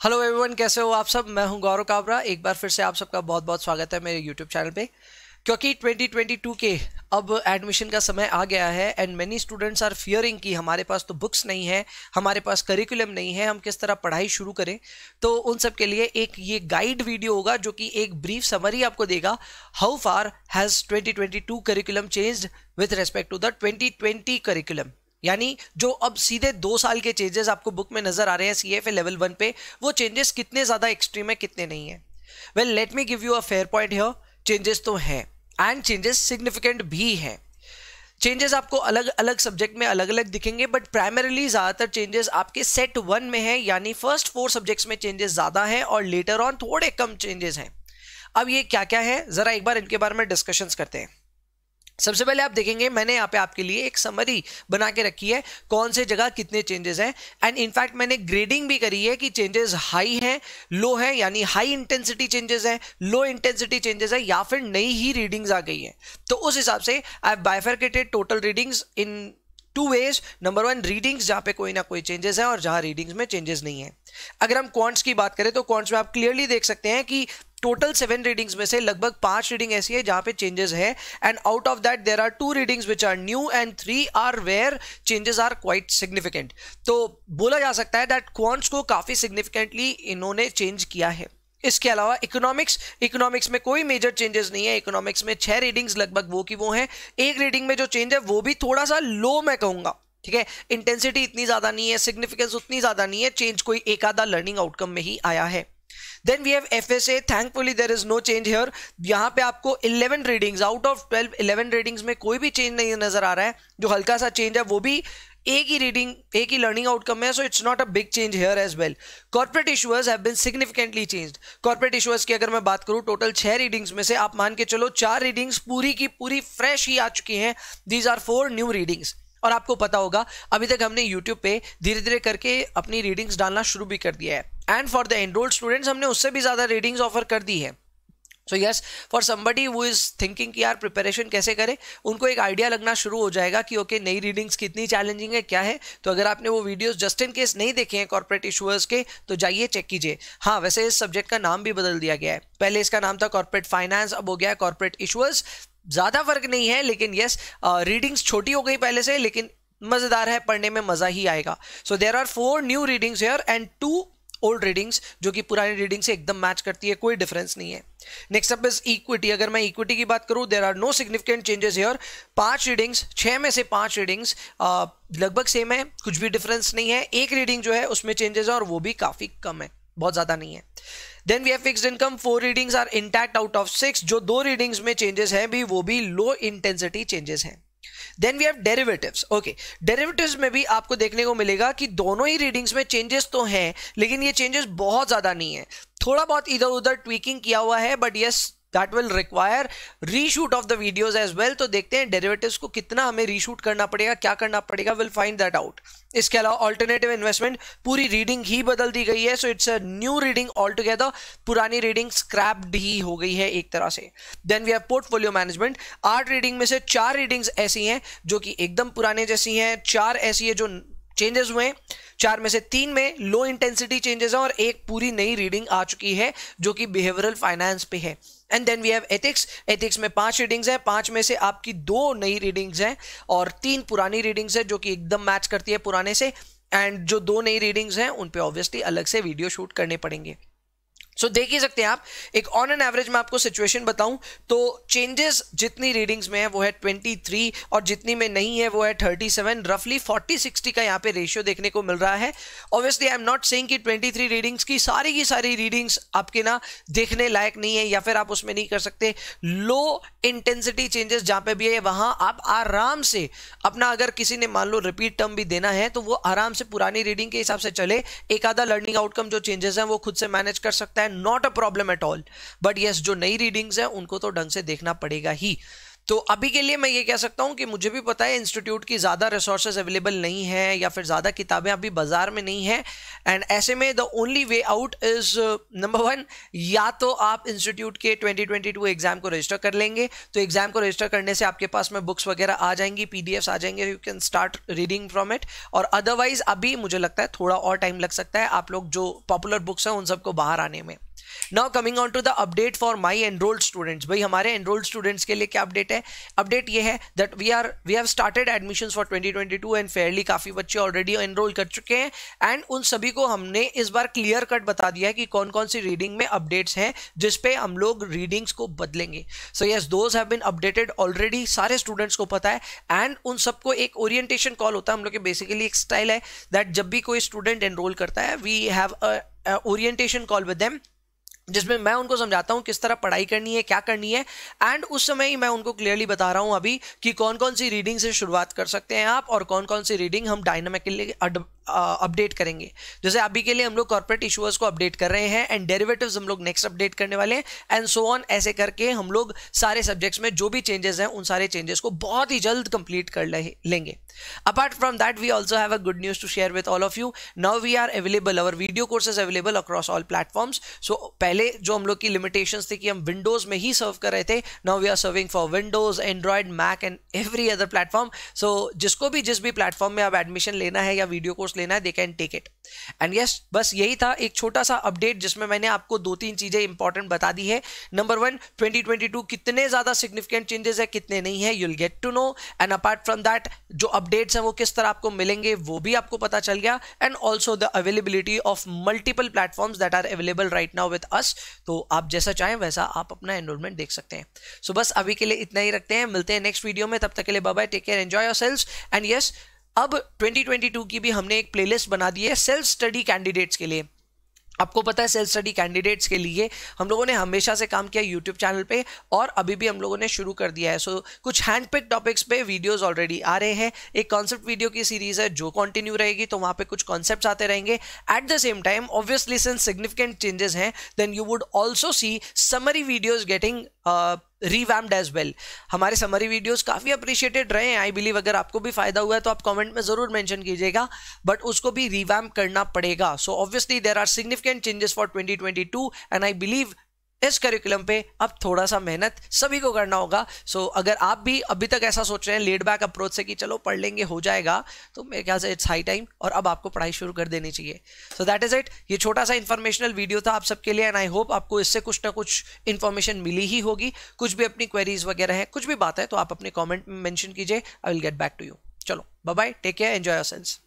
Hello everyone, कैसे हो आप सब। मैं हूं गौरव काबरा। एक बार फिर से आप सबका बहुत बहुत स्वागत है मेरे यूट्यूब चैनल पे। क्योंकि 2022 के अब एडमिशन का समय आ गया है and many students are fearing कि हमारे पास तो बुक्स नहीं है, हमारे पास करिकुलम नहीं है, हम किस तरह पढ़ाई शुरू करें। तो उन सब के लिए एक ये गाइड वीडियो होगा जो कि एक ब्रीफ समरी आपको देगा। How far has 2022 curriculum changed with respect to the 2020 curriculum. यानी जो अब सीधे 2 साल के चेंजेस आपको बुक में नजर आ रहे हैं CFA लेवल 1 पे, वो चेंजेस कितने ज्यादा एक्सट्रीम है कितने नहीं है। Well, let me give you a fair point here. Changes तो हैं एंड चेंजेस सिग्निफिकेंट भी हैं। चेंजेस आपको अलग अलग सब्जेक्ट में अलग अलग दिखेंगे, बट प्राइमरीली ज्यादातर चेंजेस आपके सेट 1 में है, यानी फर्स्ट 4 सब्जेक्ट्स में चेंजेस ज्यादा हैं और लेटर ऑन थोड़े कम चेंजेस हैं। अब ये क्या क्या है, जरा एक बार इनके बारे में डिस्कशंस करते हैं। सबसे पहले आप देखेंगे मैंने यहाँ पे आपके लिए एक समरी बना के रखी है, कौन से जगह कितने चेंजेस हैं। एंड इनफैक्ट मैंने ग्रेडिंग भी करी है कि चेंजेस हाई हैं, लो हैं, यानी हाई इंटेंसिटी चेंजेस हैं, लो इंटेंसिटी चेंजेस है, या फिर नई ही रीडिंग्स आ गई है। तो उस हिसाब से I have bifurcated total readings in 2 ways. Number 1 readings जहां पे कोई ना कोई चेंजेस है और जहां रीडिंग्स में चेंजेस नहीं है। अगर हम क्वांट्स की बात करें तो क्वांट्स में आप क्लियरली देख सकते हैं कि टोटल 7 रीडिंग्स में से लगभग 5 रीडिंग ऐसी है जहां पे चेंजेस है, and out of that there are 2 readings which are new and 3 are where changes are quite significant. तो बोला जा सकता है दैट क्वांट्स को काफी सिग्निफिकेंटली इन्होंने चेंज किया है। इसके अलावा इकोनॉमिक्स में कोई मेजर चेंजेस नहीं है। इकोनॉमिक्स में 6 रीडिंग्स लगभग वो की वो हैं। एक रीडिंग में जो चेंज है वो भी थोड़ा सा लो मैं कहूंगा, ठीक है। इंटेंसिटी इतनी ज्यादा नहीं है, सिग्निफिकेंस उतनी ज्यादा नहीं है, चेंज कोई एक आधा लर्निंग आउटकम में ही आया है। Then we have FSA, thankfully there is no change here। यहाँ पे आपको 11 रीडिंग्स आउट ऑफ 12, 11 रीडिंग्स में कोई भी चेंज नहीं नजर आ रहा है। जो हल्का सा चेंज है वो भी एक ही रीडिंग, एक ही लर्निंग आउटकम है, so it's not a big change here as well. Corporate issuers have been significantly changed. Corporate issuers की अगर मैं बात करूं, टोटल 6 रीडिंग्स में से आप मान के चलो 4 रीडिंग्स पूरी की पूरी फ्रेश ही आ चुकी हैं। These are 4 new readings. और आपको पता होगा अभी तक हमने YouTube पे धीरे धीरे करके अपनी रीडिंग्स डालना शुरू भी कर दिया है, and for the enrolled students हमने उससे भी ज्यादा रीडिंग्स ऑफर कर दी है। So yes, for somebody who is thinking कि यार प्रिपरेशन कैसे करें, उनको एक आइडिया लगना शुरू हो जाएगा कि ओके नई रीडिंग्स कितनी चैलेंजिंग है, क्या है। तो अगर आपने वो वीडियोस जस्ट इन केस नहीं देखे हैं कॉर्पोरेट इशूअर्स के, तो जाइए चेक कीजिए। हाँ, वैसे इस सब्जेक्ट का नाम भी बदल दिया गया है। पहले इसका नाम था कॉर्पोरेट फाइनेंस, अब हो गया कॉर्पोरेट इशूअर्स। ज्यादा फर्क नहीं है, लेकिन यस रीडिंग्स छोटी हो गई पहले से, लेकिन मजेदार है, पढ़ने में मजा ही आएगा। So there are 4 new readings here and 2 old readings जो कि पुरानी रीडिंग से एकदम मैच करती है, कोई डिफरेंस नहीं है। Next up is equity. अगर मैं इक्विटी की बात करूं, there are no significant changes here. 5 readings, 6 में से 5 रीडिंग्स लगभग सेम है, कुछ भी डिफरेंस नहीं है। एक रीडिंग जो है उसमें चेंजेस है और वो भी काफी कम है, बहुत ज्यादा नहीं है। Then we have fixed income. 4 readings are intact out of 6। जो 2 रीडिंग्स में चेंजेस हैं भी वो भी लो इंटेंसिटी चेंजेस हैं। Then we have derivatives. Okay, derivatives में भी आपको देखने को मिलेगा कि दोनों ही रीडिंग्स में चेंजेस तो हैं, लेकिन ये चेंजेस बहुत ज्यादा नहीं है। थोड़ा बहुत इधर उधर ट्वीकिंग किया हुआ है, but yes that will require reshoot of the videos as well. तो देखते हैं डेरिवेटिव्स को कितना हमें रीशूट करना पड़ेगा, क्या करना पड़ेगा, विल फाइंड दैट आउट। इसके अलावा ऑल्टरनेटिव इन्वेस्टमेंट, पूरी रीडिंग ही बदल दी गई है, so it's a new reading altogether. पुरानी रीडिंग स्क्रैप्ड ही हो गई है एक तरह से। Then we have portfolio management. 8 reading में से 4 रीडिंग्स ऐसी हैं जो कि एकदम पुराने जैसी हैं, 4 ऐसी है जो चेंजेस हुए हैं। 4 में से 3 में लो इंटेंसिटी चेंजेस है और एक पूरी नई रीडिंग आ चुकी है जो कि बिहेवियरल फाइनेंस पे है। And then we have ethics. Ethics में 5 रीडिंग्स हैं, 5 में से आपकी 2 नई रीडिंग्स हैं और 3 पुरानी रीडिंग्स हैं जो कि एकदम मैच करती है पुराने से। एंड जो 2 नई रीडिंग्स हैं उन पे ऑब्वियसली अलग से वीडियो शूट करने पड़ेंगे। सो देख ही सकते हैं आप, एक ऑन एन एवरेज में आपको सिचुएशन बताऊं तो चेंजेस जितनी रीडिंग्स में है वो है 23 और जितनी में नहीं है वो है 37। रफली 40-60 का यहाँ पे रेशियो देखने को मिल रहा है। Obviously I am not saying कि 23 रीडिंग्स की सारी रीडिंग्स आपके ना देखने लायक नहीं है या फिर आप उसमें नहीं कर सकते। लो इंटेंसिटी चेंजेस जहां पे भी है वहां आप आराम से अपना, अगर किसी ने मान लो रिपीट टर्म भी देना है तो वो आराम से पुरानी रीडिंग के हिसाब से चले। एक आधा लर्निंग आउटकम जो चेंजेस हैं वो खुद से मैनेज कर सकता है, not a problem at all. But yes, जो नई रीडिंग्स हैं उनको तो ढंग से देखना पड़ेगा ही। तो अभी के लिए मैं ये कह सकता हूँ कि मुझे भी पता है इंस्टीट्यूट की ज़्यादा रिसोर्सेज अवेलेबल नहीं है या फिर ज़्यादा किताबें अभी बाजार में नहीं है, एंड ऐसे में the only way out is number 1, या तो आप इंस्टीट्यूट के 2022 एग्जाम को रजिस्टर कर लेंगे, तो एग्जाम को रजिस्टर करने से आपके पास में बुक्स वगैरह आ जाएंगी, पीडीएफ्स आ जाएंगे, you can start reading from it. और अदरवाइज अभी मुझे लगता है थोड़ा और टाइम लग सकता है आप लोग जो पॉपुलर बुक्स हैं उन सबको बाहर आने में। Now coming on to the update for my enrolled students. भाई हमारे एनरोल्ड स्टूडेंट्स के लिए क्या अपडेट है? अपडेट ये है that we have started admissions for 2022 and fairly काफी बच्चे ऑलरेडी एनरोल कर चुके हैं, एंड उन सभी को हमने इस बार क्लियर कट बता दिया है कि कौन कौन सी रीडिंग में अपडेट्स हैं जिसपे हम लोग रीडिंग्स को बदलेंगे। So yes, those have been updated already, सारे स्टूडेंट्स को पता है, एंड उन सबको एक ओरिएंटेशन कॉल होता है हम लोग के। बेसिकली एक स्टाइल है दैट जब भी कोई स्टूडेंट एनरोल करता है we have a orientation call with them, जिसमें मैं उनको समझाता हूँ किस तरह पढ़ाई करनी है, क्या करनी है, एंड उस समय ही मैं उनको क्लियरली बता रहा हूँ अभी कि कौन कौन सी रीडिंग से शुरुआत कर सकते हैं आप और कौन कौन सी रीडिंग हम डायनामिकली अपडेट करेंगे। जैसे अभी के लिए हम लोग कॉर्पोरेट इशूअर्स को अपडेट कर रहे हैं एंड डेरिवेटिव्स हम लोग नेक्स्ट अपडेट करने वाले हैं, एंड सो ऑन। ऐसे करके हम लोग सारे सब्जेक्ट्स में जो भी चेंजेस हैं उन सारे चेंजेस को बहुत ही जल्द कंप्लीट कर लेंगे। Apart from that, we also have a good news to share with all of you. Now we are available, our video course is available across all platforms. So पहले जो हम लोग की limitations थी कि हम Windows में ही सर्व कर रहे थे, now we are serving for Windows, Android, Mac and every other platform. So जिसको भी जिस भी प्लेटफॉर्म में आप एडमिशन लेना है या वीडियो कोर्स लेना है, they can take it. And yes, बस यही था एक छोटा सा अपडेट जिसमें मैंने आपको 2-3 चीजें इंपॉर्टेंट बता दी है। नंबर 1, 2022 कितने ज्यादा सिग्निफिकेंट चेंजेस है, कितने नहीं है, you'll get to know, and apart from that जो अपडेट्स हैं वो किस तरह आपको मिलेंगे वो भी आपको पता चल गया, and also the availability of multiple platforms that are available right now with us. तो आप जैसा चाहें वैसा आप अपना एनरोलमेंट देख सकते हैं। सो बस अभी के लिए इतना ही रखते हैं, मिलते हैं नेक्स्ट वीडियो में, तब तक के लिए bye bye, take care, enjoy yourselves. And yes, अब 2022 की भी हमने एक प्लेलिस्ट बना दी है सेल्फ स्टडी कैंडिडेट्स के लिए। आपको पता है सेल्फ स्टडी कैंडिडेट्स के लिए हम लोगों ने हमेशा से काम किया यूट्यूब चैनल पे, और अभी भी हम लोगों ने शुरू कर दिया है। सो कुछ हैंडपिक टॉपिक्स पे वीडियोस ऑलरेडी आ रहे हैं, एक कॉन्सेप्ट वीडियो की सीरीज है जो कंटिन्यू रहेगी, तो वहां पे कुछ कॉन्सेप्ट्स आते रहेंगे। At the same time obviously since significant changes हैं, then you would also see summary videos getting revamped as well. हमारे समरी वीडियोस काफी अप्रिशिएटेड रहे हैं, आई बिलीव। अगर आपको भी फायदा हुआ है तो आप कमेंट में जरूर मेंशन कीजिएगा, बट उसको भी रिवैम्प करना पड़ेगा। So obviously there are significant changes for 2022 and I believe इस करिकुलम पे अब थोड़ा सा मेहनत सभी को करना होगा। सो अगर आप भी अभी तक ऐसा सोच रहे हैं लेड बैक अप्रोच से कि चलो पढ़ लेंगे हो जाएगा, तो मेरे ख्याल से इट्स हाई टाइम और अब आपको पढ़ाई शुरू कर देनी चाहिए। So that is it. ये छोटा सा इन्फॉर्मेशनल वीडियो था आप सबके लिए, एंड आई होप आपको इससे कुछ ना कुछ इन्फॉर्मेशन मिली ही होगी। कुछ भी अपनी क्वेरीज वगैरह है, कुछ भी बात है, तो आप अपने कॉमेंट में मेंशन कीजिए, I will get back to you. चलो bye bye, take care, enjoy yourselves.